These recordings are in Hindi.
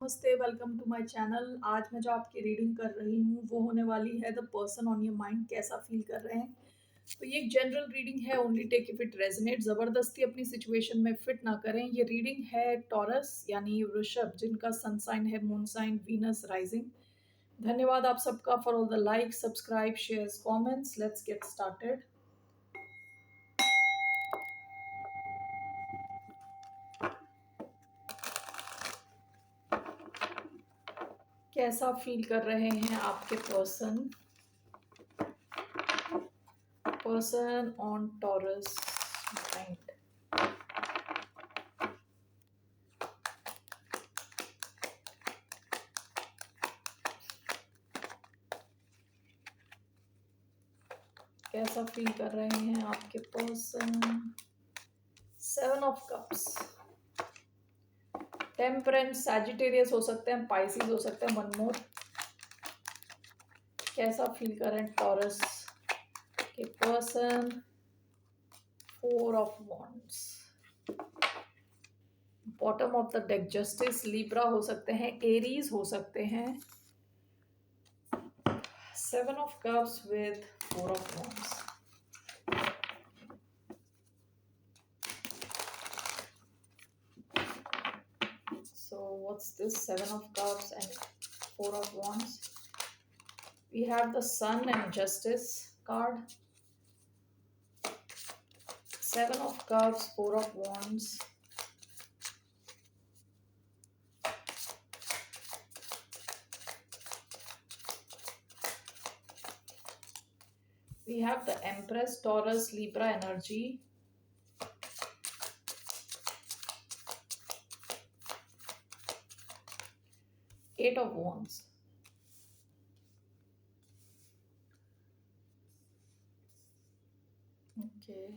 नमस्ते, वेलकम टू माय चैनल। आज मैं जो आपकी रीडिंग कर रही हूँ वो होने वाली है the person on your mind कैसा फील कर रहे हैं। तो ये एक जनरल रीडिंग है, only take if it resonate. ज़बरदस्ती अपनी सिचुएशन में फिट ना करें। ये रीडिंग है टॉरस यानी वृषभ, जिनका सन साइन है मून साइन वीनस राइजिंग। धन्यवाद आप सबका for all the like, subscribe, shares, comments. Let's get started. कैसा फील कर रहे हैं आपके पर्सन ऑन टॉरस माइंड। कैसा फील कर रहे हैं आपके person. Seven of cups, temperance, Sagittarius हो सकते हैं, पाइसिस हो सकते हैं। वन मोर, कैसा फील कर रहे हैं टॉरस के person. Four of wands, bottom of the deck justice, Libra हो सकते हैं, एरीज हो सकते हैं। Seven of cups with four of wands. So what's this? Seven of cups and four of wands. We have the sun and justice card. Seven of cups, four of wands. We have the Empress, Taurus, Libra energy. Eight of wands. Okay.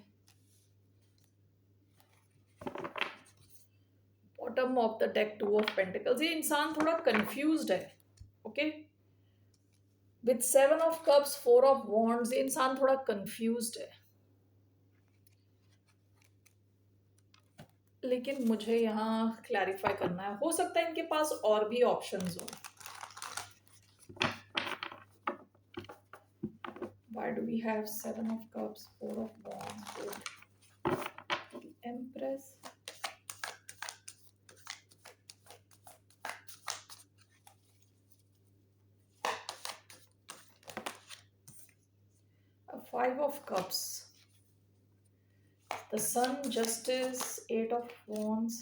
Bottom of the deck, two of pentacles. ये इंसान थोड़ा confused है. Okay. With seven of cups, four of wands, ये इंसान थोड़ा confused है. लेकिन मुझे यहाँ क्लैरिफाई करना है। हो सकता है इनके पास और भी ऑप्शंस हो। Why do we have seven of cups, four of wands with Empress? Five of cups, the sun, justice, eight of wands,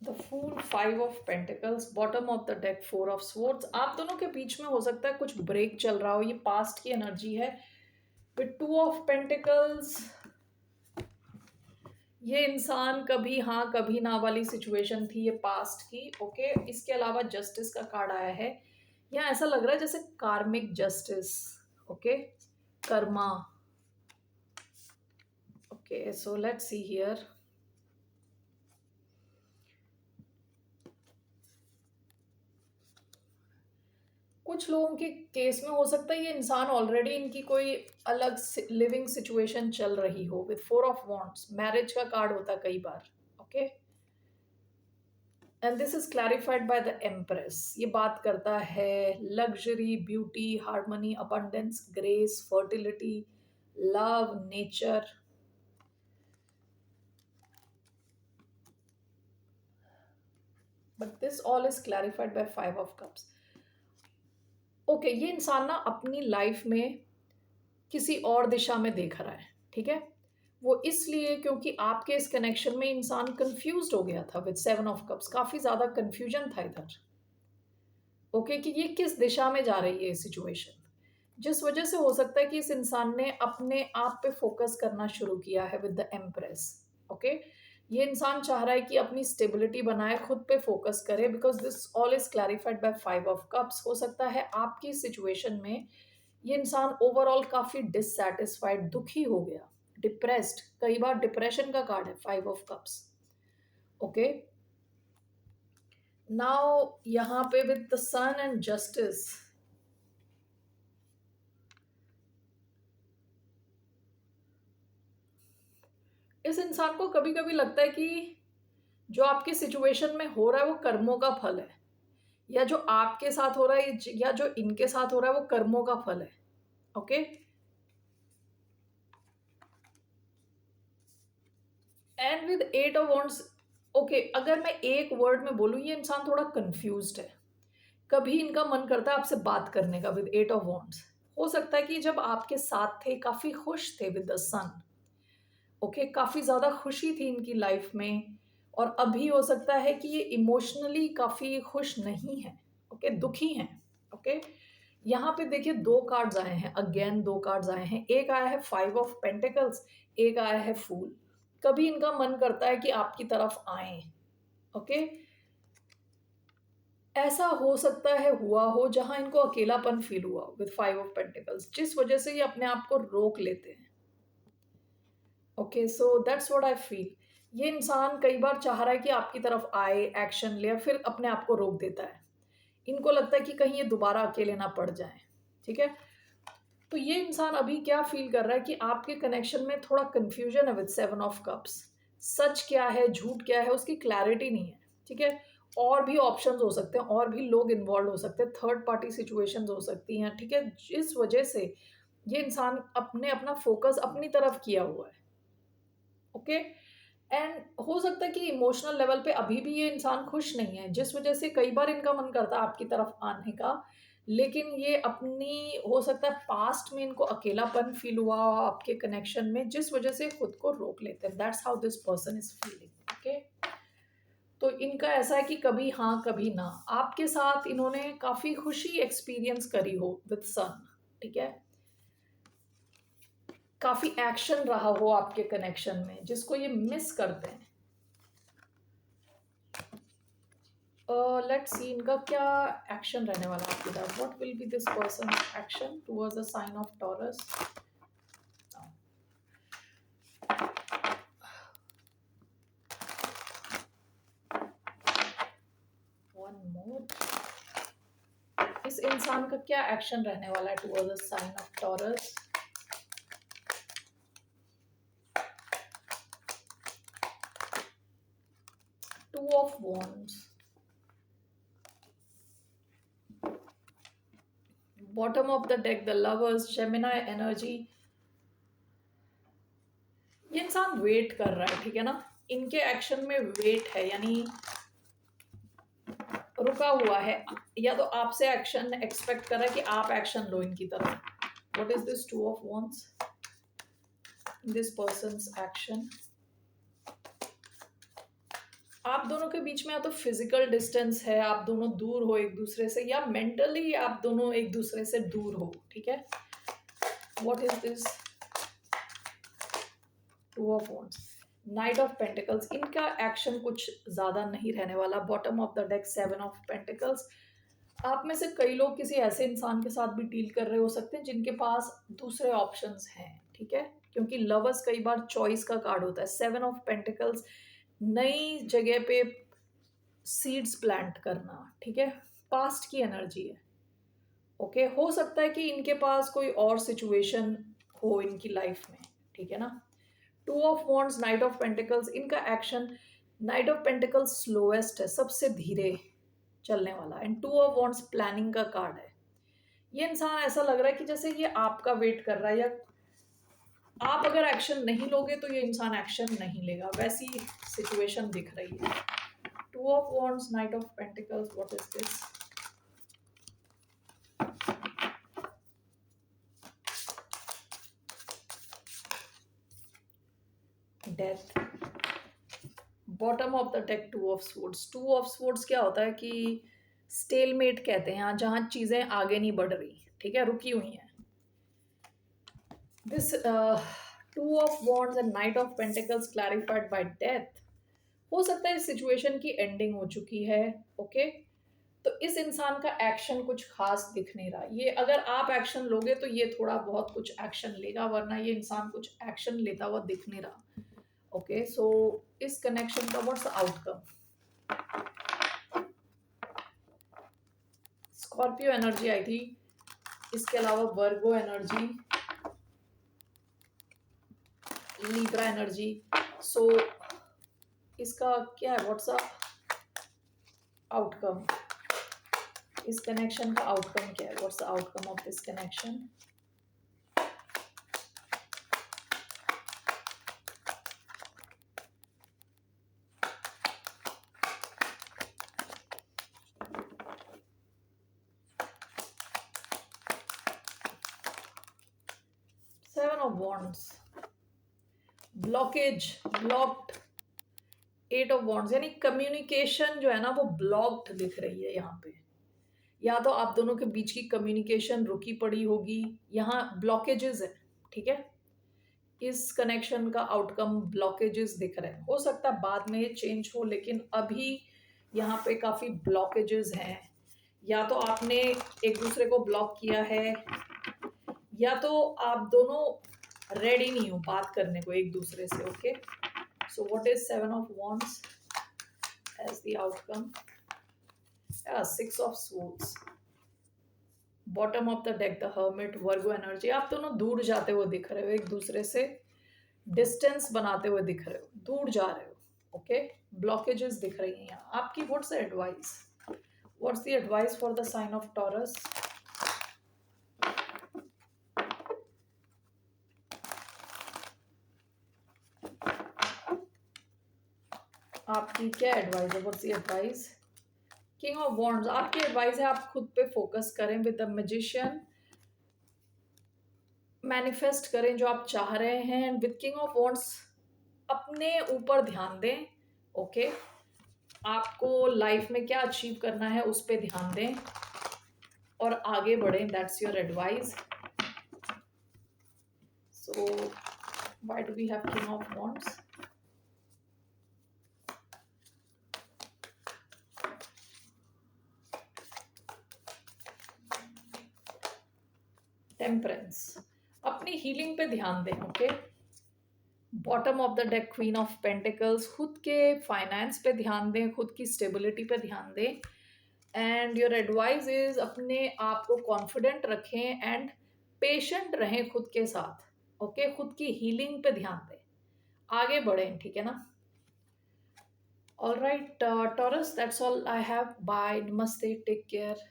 the fool, five of pentacles, bottom of the deck, four of swords. आप दोनों के बीच में हो सकता है कुछ ब्रेक चल रहा हो। ये पास्ट की एनर्जी है। विद टू ऑफ पेंटिकल्स, ये इंसान कभी हाँ कभी ना वाली सिचुएशन थी, ये पास्ट की। ओके, इसके अलावा जस्टिस का कार्ड आया है। यहाँ ऐसा लग रहा है जैसे कार्मिक justice. Okay, Karma. Okay, so let's see here. कुछ लोगों के केस में हो सकता है ये इंसान ऑलरेडी इनकी कोई अलग लिविंग सिचुएशन चल रही हो। With four of wands, marriage का कार्ड होता है कई बार। Okay, and this is clarified by the empress. ये बात करता है luxury, beauty, harmony, abundance, grace, fertility, love, nature. But this all is clarified by five of cups. Okay, ये इंसान ना अपनी लाइफ में किसी और दिशा में देख रहा है। ठीक है, वो इसलिए क्योंकि आपके इस कनेक्शन में इंसान कंफ्यूज्ड हो गया था। विद सेवन ऑफ कप्स काफी ज्यादा कंफ्यूजन था इधर। ओके, कि ये किस दिशा में जा रही है सिचुएशन, जिस वजह से हो सकता है कि इस इंसान ने अपने आप पे फोकस करना शुरू किया है विद द एम्प्रेस। ओके, ये इंसान चाह रहा है कि अपनी स्टेबिलिटी बनाए, खुद पे फोकस करे, because this all is clarified by five of cups. हो सकता है आपकी सिचुएशन में ये इंसान ओवरऑल काफी डिससैटिस्फाइड, दुखी हो गया, डिप्रेस्ड। कई बार डिप्रेशन का कार्ड है five of cups. Okay, now यहाँ पे with the sun and justice, इस इंसान को कभी कभी लगता है कि जो आपकी सिचुएशन में हो रहा है वो कर्मों का फल है, या जो आपके साथ हो रहा है या जो इनके साथ हो रहा है वो कर्मों का फल है। Okay, and with eight of wands, okay, अगर मैं एक वर्ड में बोलूं, ये इंसान थोड़ा कंफ्यूज्ड है। कभी इनका मन करता है आपसे बात करने का विद एट ऑफ वॉन्ड्स। हो सकता है कि जब आपके साथ थे काफी खुश थे विद द सन। ओके, काफी ज्यादा खुशी थी इनकी लाइफ में, और अभी हो सकता है कि ये इमोशनली काफी खुश नहीं है। ओके, दुखी हैं। ओके, यहाँ पे देखिए दो कार्ड्स आए हैं, अगेन दो कार्ड्स आए हैं। एक आया है फाइव ऑफ पेंटिकल्स, एक आया है फूल। कभी इनका मन करता है कि आपकी तरफ आए। ओके, ऐसा हो सकता है हुआ हो जहां इनको अकेलापन फील हुआ विद फाइव ऑफ पेंटिकल्स, जिस वजह से ये अपने आप को रोक लेते हैं। Okay, so that's what I feel. ये इंसान कई बार चाह रहा है कि आपकी तरफ आए, एक्शन ले, फिर अपने आप को रोक देता है। इनको लगता है कि कहीं ये दोबारा अकेले ना पड़ जाए। ठीक है, तो ये इंसान अभी क्या फील कर रहा है कि आपके कनेक्शन में थोड़ा कंफ्यूजन है विद सेवन ऑफ कप्स। सच क्या है, झूठ क्या है, उसकी क्लैरिटी नहीं है। ठीक है, और भी ऑप्शंस हो सकते हैं, और भी लोग इन्वॉल्व हो सकते हैं, थर्ड पार्टी सिचुएशंस हो सकती हैं। ठीक है, जिस वजह से ये इंसान अपने अपना फोकस अपनी तरफ किया हुआ है। ओके, एंड हो सकता है कि इमोशनल लेवल पे अभी भी ये इंसान खुश नहीं है, जिस वजह से कई बार इनका मन करता है आपकी तरफ आने का, लेकिन ये अपनी, हो सकता है पास्ट में इनको अकेलापन फील हुआ आपके कनेक्शन में, जिस वजह से खुद को रोक लेते हैं। That's how this person is feeling. Okay, तो इनका ऐसा है कि कभी हाँ कभी ना, आपके साथ इन्होंने काफी खुशी एक्सपीरियंस करी हो विद सन। ठीक है, काफी एक्शन रहा हो आपके कनेक्शन में, जिसको ये मिस करते हैं। लेट्स सी इनका क्या एक्शन रहने वाला है आपके साथ। What will be this person action towards the sign of Taurus. One more, इस इंसान का क्या एक्शन रहने वाला है towards the sign of Taurus. Two of wands, bottom of the deck the lovers, Gemini energy. ये इंसान वेट कर रहा है। ठीक है ना, इनके एक्शन में वेट है, यानी रुका हुआ है, या तो आपसे एक्शन एक्सपेक्ट कर रहा है कि आप एक्शन लो इनकी तरफ। What is this to of wands, this persons action. आप दोनों के बीच में या तो फिजिकल डिस्टेंस है, आप दोनों दूर हो एक दूसरे से, या मेंटली आप दोनों एक दूसरे से दूर हो। ठीक है, what is this to of wands, knight of pentacles. इनका एक्शन कुछ ज्यादा नहीं रहने वाला। Bottom of the deck seven of pentacles. आप में से कई लोग किसी ऐसे इंसान के साथ भी डील कर रहे हो सकते हैं जिनके पास दूसरे ऑप्शंस हैं। ठीक है, क्योंकि लवर्स कई बार चॉइस का कार्ड होता है। सेवन ऑफ पेंटिकल्स, नई जगह पे सीड्स प्लांट करना। ठीक है, पास्ट की एनर्जी है। ओके, हो सकता है कि इनके पास कोई और सिचुएशन हो इनकी लाइफ में। ठीक है ना, two of wands, knight of pentacles. इनका action, knight of pentacles slowest है, सबसे धीरे चलने वाला, and two of wands planning का कार्ड है। ये इंसान ऐसा लग रहा है कि जैसे ये आपका वेट कर रहा है, या आप अगर एक्शन नहीं लोगे तो ये इंसान एक्शन नहीं लेगा, वैसी सिचुएशन दिख रही है। To of wands, knight of pentacles, what is this, death. Bottom of the deck two of swords. Two of swords क्या होता है कि स्टेलमेट कहते हैं, जहां चीजें आगे नहीं बढ़ रही। ठीक है, रुकी हुई हैं। This to of wands and night of pentacles clarified bye death. हो सकता है इस सिचुएशन की एंडिंग हो चुकी है। ओके, तो इस इंसान का एक्शन कुछ खास दिख नहीं रहा। ये अगर आप एक्शन लोगे तो ये थोड़ा बहुत कुछ एक्शन लेगा, वरना ये इंसान कुछ एक्शन लेता हुआ दिख नहीं रहा। ओके, सो इस कनेक्शन का व्हाट्स आउटकम। स्कॉर्पियो एनर्जी आई थी, इसके अलावा Virgo energy, Libra energy. So इसका क्या है, व्हाट्स द आउटकम, इस कनेक्शन का आउटकम क्या है, what's the outcome of this connection. Seven of wands, blockage, blocked. Eight of wands यानी कम्युनिकेशन जो है ना वो ब्लॉक्ड दिख रही है यहाँ पे। या तो आप दोनों के बीच की कम्युनिकेशन रुकी पड़ी होगी, यहाँ ब्लॉकेजेस है, ठीक है। इस कनेक्शन का आउटकम ब्लॉकेजेस दिख रहे हैं, हो सकता है बाद में चेंज हो, लेकिन अभी यहाँ पे काफ़ी ब्लॉकेजेस हैं। या तो आपने एक दूसरे को ब्लॉक किया है, या तो आप दोनों रेडी नहीं हो बात करने को एक दूसरे से। Okay, so what is seven of wands as the outcome? Six of swords, bottom of the deck the hermit, Virgo energy. आप दोनों दूर जाते हुए दिख रहे हो, एक दूसरे से डिस्टेंस बनाते हुए दिख रहे हो, दूर जा रहे हो। ओके, ब्लॉकेजेस दिख रही हैं यहाँ आपकी। What's the advice, what's the advice for the sign of Taurus? आपकी क्या एडवाइस है, what's the advice? King of wands, आपकी एडवाइस है आप खुद पे फोकस करें विद द मैजिशियन, मैनिफेस्ट करें जो आप चाह रहे हैं। And with king of wands अपने ऊपर ध्यान दें। ओके, आपको लाइफ में क्या अचीव करना है उस पर ध्यान दें और आगे बढ़ें। That's your advice. So why do we have king of wands? Temperance, अपनी हीलिंग पे ध्यान दें। Okay, bottom of the deck queen of pentacles, खुद के फाइनेंस पे ध्यान दें, खुद की स्टेबिलिटी पे ध्यान दें। एंड योर एडवाइस इज अपने आप को कॉन्फिडेंट रखें एंड पेशेंट रहें खुद के साथ। ओके, खुद की हीलिंग पे ध्यान दें, आगे बढ़ें, ठीक है ना? All right Taurus, that's all I have. Bye, नमस्ते, टेक केयर।